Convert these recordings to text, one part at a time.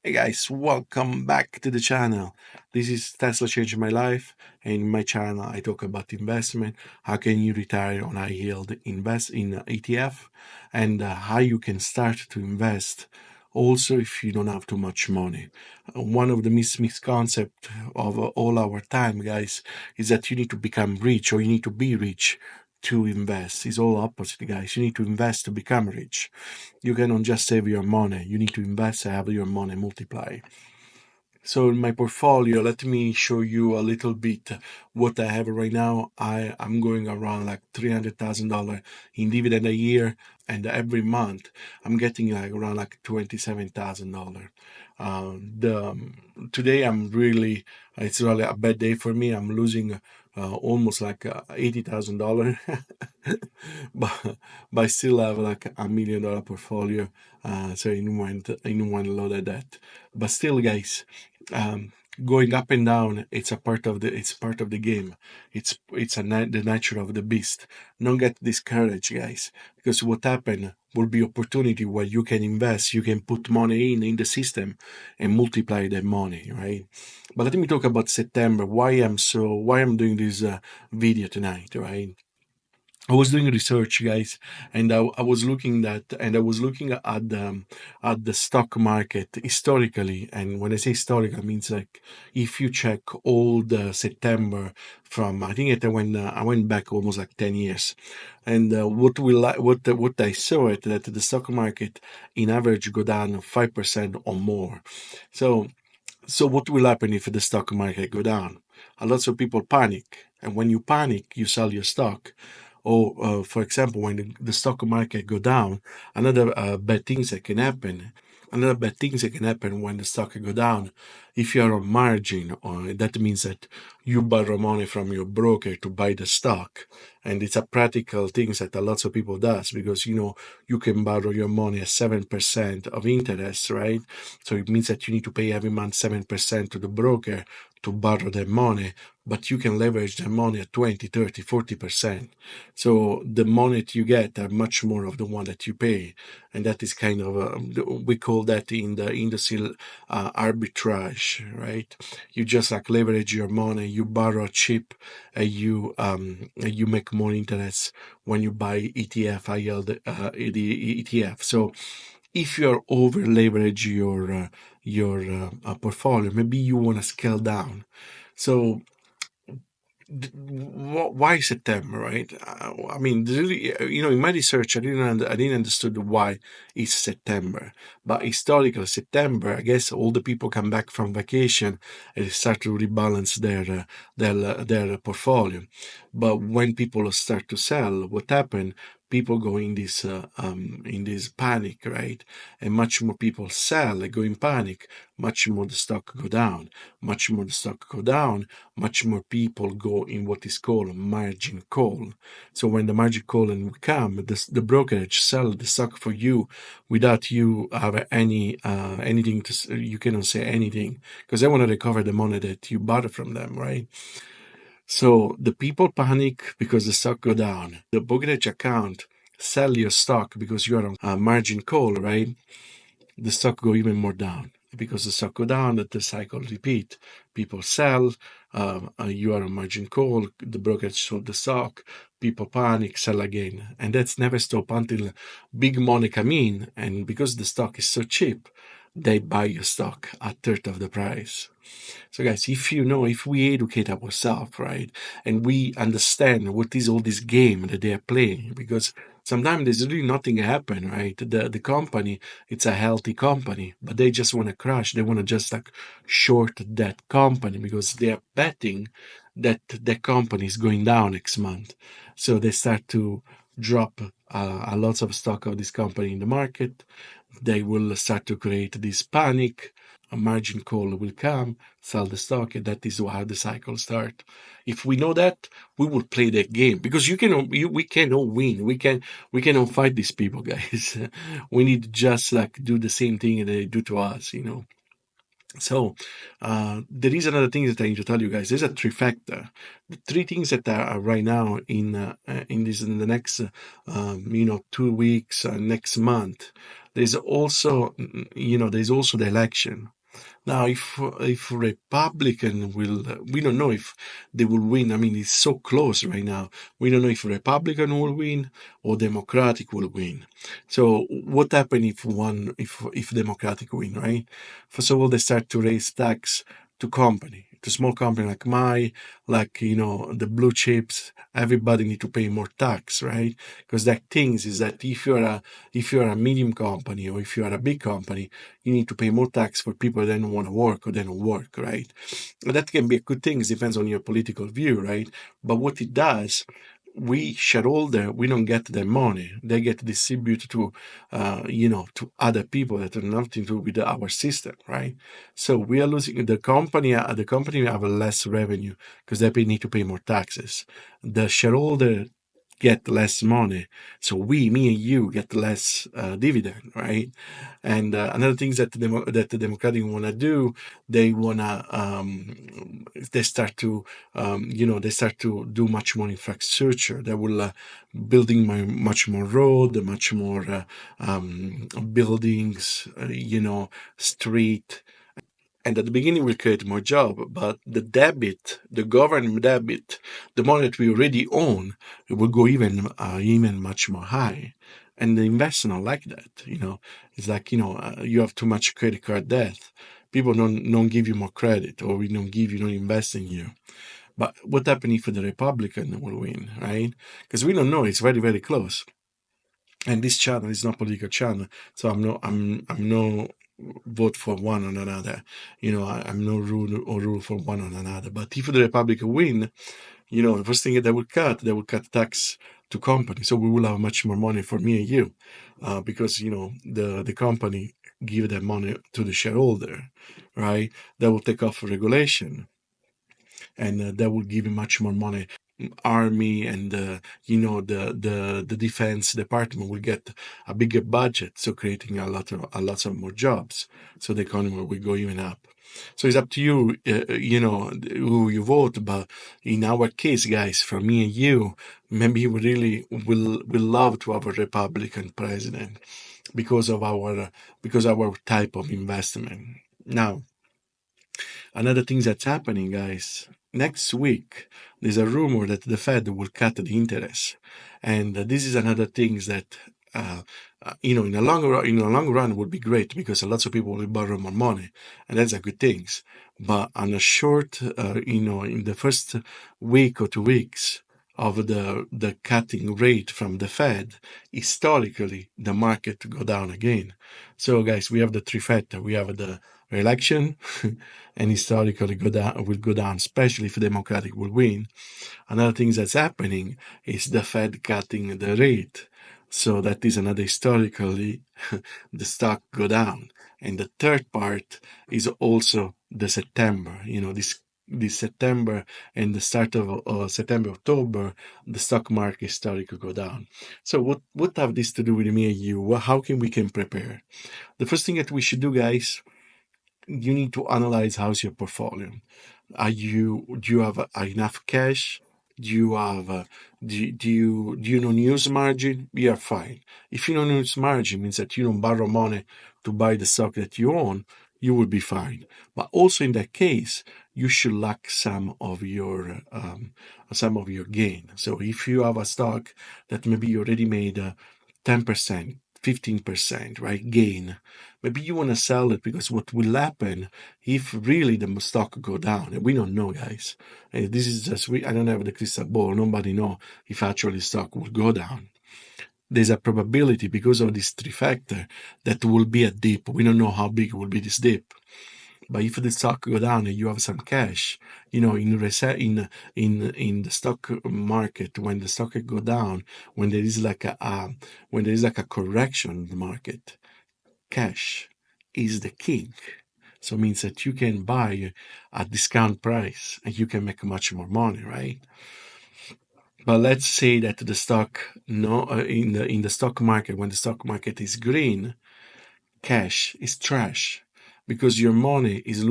Hey guys, welcome back to the channel. This is Tesla Changed My Life, and in my channel I talk about investment, how can you retire on high yield, invest in ETF, and how you can start to invest also if you don't have too much money. One of the misconcepts of all our time, guys, is that you need to become rich or you need to be rich to invest. It's all opposite, guys. You need to invest to become rich. You cannot just save your money. You need to invest and have your money multiply. So in my portfolio, let me show you a little bit what I have right now. I'm going around like $300,000 in dividend a year, and every month I'm getting like around like $27,000. Today it's really a bad day for me. I'm losing almost like $80,000, but I still have like $1 million portfolio. So in one load of that. But still, guys, um, going up and down, it's part of the game. The nature of the beast. Don't get discouraged, guys, because what happened will be opportunity where you can invest, you can put money in the system and multiply that money, right? But let me talk about September. Why I'm doing this video tonight, right? I was doing research, guys, and I was looking at the stock market historically. And when I say historical, it means like if you check all the September from I think I went back almost like 10 years, and what I saw it that the stock market in average go down 5% or more. So so what will happen if the stock market go down? A lot of people panic, and when you panic, you sell your stock. Or, for example, when the stock market go down, another bad things that can happen. Another bad things that can happen when the stock go down, if you are on margin, or that means that you borrow money from your broker to buy the stock, and it's a practical thing that a lot of people does because you can borrow your money at 7% of interest, right? So it means that you need to pay every month 7% to the broker to borrow their money, but you can leverage the money at 20, 30, 40%. So the money that you get are much more of the one that you pay. And that is kind of, we call that in the industry arbitrage, right? You just like leverage your money, you borrow cheap, you make more interest when you buy ETF, high yield, the ETF. So if you're over leverage your portfolio, maybe you want to scale down. So why September, right? I mean, really, in my research, I didn't understood why it's September, but historically September, I guess all the people come back from vacation and start to rebalance their portfolio. But when people start to sell, what happened? People go in this panic, right? And much more people sell, they go in panic. Much more the stock go down. Much more the stock go down, much more people go in what is called margin call. So when the margin call will come, the brokerage sell the stock for you without you have anything you cannot say anything because they want to recover the money that you bought from them, right? So the people panic because the stock go down. The brokerage account sell your stock because you are on a margin call, right? The stock go even more down because the stock go down, that the cycle repeat. People sell, you are on margin call, the brokerage sold the stock, people panic, sell again, and that's never stop until big money come in, and because the stock is so cheap, they buy your stock at third of the price. So guys, if we educate ourselves, right, and we understand what is all this game that they are playing, because sometimes there's really nothing happen, right? The company, it's a healthy company, but they just want to crash. They want to just like short that company because they are betting that the company is going down next month. So they start to drop a lot of stock of this company in the market. They will start to create this panic. A margin call will come, sell the stock, and that is how the cycle starts. If we know that, we will play that game because we cannot win. We cannot fight these people, guys. We need to just like do the same thing they do to us. So there is another thing that I need to tell you guys. There's a trifecta. The three things that are right now in the next 2 weeks, next month. there's also, there's also the election. Now, if Republican will, we don't know if they will win. I mean, it's so close right now. We don't know if Republican will win or Democratic will win. So, what happens if Democratic win, right? First of all, they start to raise tax to small company like the blue chips. Everybody need to pay more tax, right? Because that things is that if you're a medium company or if you are a big company, you need to pay more tax for people that don't want to work or they don't work, right? And that can be a good thing. It depends on your political view, right? But what it does, we shareholder, we don't get their money. They get distributed to other people that have nothing to do with our system, right? So we are losing the company. The company have less revenue because they need to pay more taxes. The shareholder get less money, so me and you get less dividend, right? And another thing that the Democratic want to do, they wanna they start to they start to do much more infrastructure. They will building much more road, much more buildings, street. And at the beginning, we'll create more job, but the government debit, the money that we already own, it will go even much more high. And the investors don't like that. It's like you have too much credit card debt. People don't give you more credit, or we don't invest in you. But what happens if the Republican will win, right? Because we don't know. It's very, very close. And this channel is not political channel, so I'm no vote for one or another. I'm no rule for one or another. But if the Republican win, the first thing they will cut tax to company, so we will have much more money for me and you, because the company give their money to the shareholder, right? They will take off regulation, and that will give him much more money. Army and the defense department will get a bigger budget, so creating a lot of more jobs, so the economy will go even up. So it's up to you, who you vote. But in our case, guys, for me and you, maybe we really will love to have a Republican president because of our type of investment. Now, another thing that's happening, guys, next week, there's a rumor that the Fed will cut the interest. And this is another thing that, in the long run would be great because lots of people will borrow more money. And that's a good thing. But on a short, in the first week or 2 weeks of the cutting rate from the Fed, historically, the market go down again. So, guys, we have the trifecta. We have the election, and historically will go down, especially if the Democratic will win. Another thing that's happening is the Fed cutting the rate. So that is another historically the stock go down. And the third part is also the September. This September and the start of September, October, the stock market historically go down. So what have this to do with me and you? How can we prepare? The first thing that we should do, guys, you need to analyze how's your portfolio. Do you have enough cash? Do you have do you know use margin? You are fine. If you don't use margin, means that you don't borrow money to buy the stock that you own, you will be fine. But also in that case, you should lock some of your gain. So if you have a stock that maybe you already made 10%, 15%, right, gain, maybe you want to sell it, because what will happen if really the stock go down, and we don't know, guys. This is just I don't have the crystal ball. Nobody know if actually stock will go down. There's a probability because of this trifecta that will be a dip. We don't know how big will be this dip. But if the stock go down and you have some cash, in the stock market, when the stock go down, when there is like a correction in the market, cash is the king. So it means that you can buy at discount price and you can make much more money, right? But let's say that the stock, no, in the stock market, when the stock market is green, cash is trash, because your money is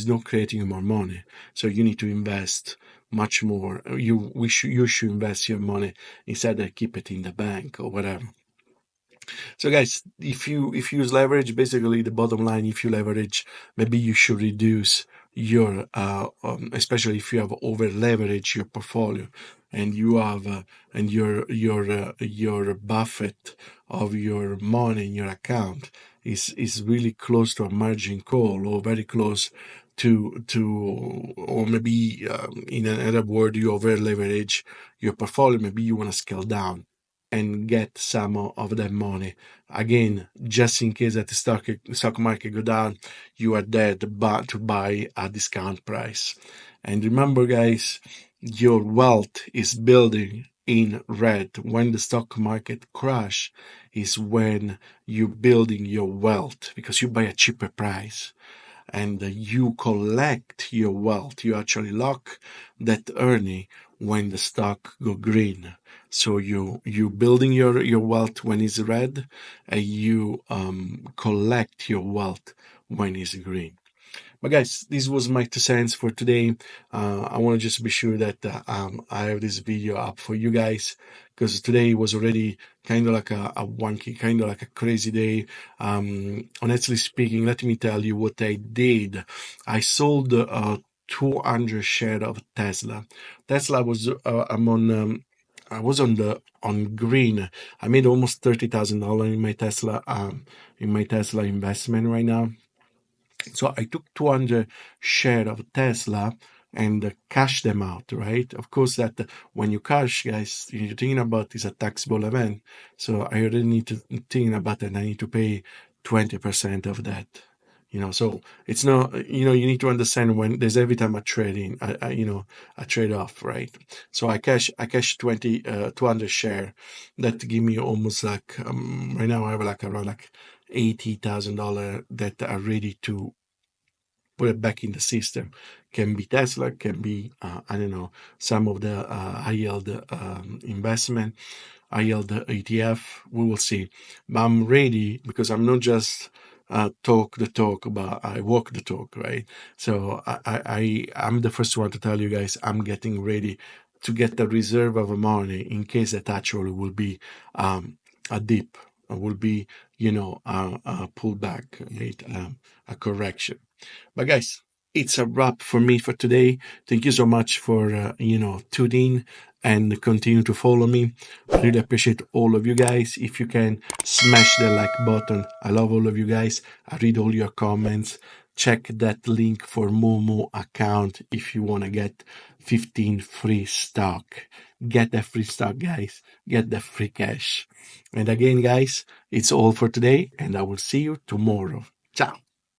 not creating more money. So you need to invest much more. You should invest your money instead of keep it in the bank or whatever. So guys, if you use leverage, basically the bottom line, if you leverage, maybe you should reduce your especially if you have over leverage your portfolio and you have and your buffet of your money in your account is really close to a margin call or very close to or maybe in another word you over leverage your portfolio, maybe you want to scale down and get some of that money. Again, just in case that the stock market go down, you are there to buy a discount price. And remember, guys, your wealth is building in red. When the stock market crash is when you're building your wealth because you buy a cheaper price and you collect your wealth. You actually lock that earning when the stock go green. So you building your wealth when it's red, and you collect your wealth when it's green. But guys, this was my 2 cents for today. I want to just be sure that I have this video up for you guys because today was already kind of like a wonky, kind of like a crazy day. Honestly speaking, let me tell you what I did. I sold 200 share of Tesla. Tesla was I'm on. I was on green. I made almost $30,000 in my Tesla investment right now. So I took 200 share of Tesla and cash them out, right? Of course, that when you cash, guys, you're thinking about is a taxable event. So I already need to think about it. I need to pay 20% of that. So it's not, you need to understand when there's every time a trading, a trade off, right? So I cash 200 share that give me almost like, right now I have like around like $80,000 that are ready to put it back in the system. Can be Tesla, can be I don't know, some of the high yield investment, high yield ETF. We will see. But I'm ready because I'm not just talk the talk, but I walk the talk, right? So I'm the first one to tell you guys I'm getting ready to get a reserve of money in case that actually will be a dip, will be a pullback, right? A correction. But guys, it's a wrap for me for today. Thank you so much for tuning and continue to follow me. I really appreciate all of you guys. If you can smash the like button, I love all of you guys. I read all your comments. Check that link for Momo account if you want to get 15 free stock. Get that free stock, guys. Get the free cash. And again, guys, it's all for today, and I will see you tomorrow. Ciao.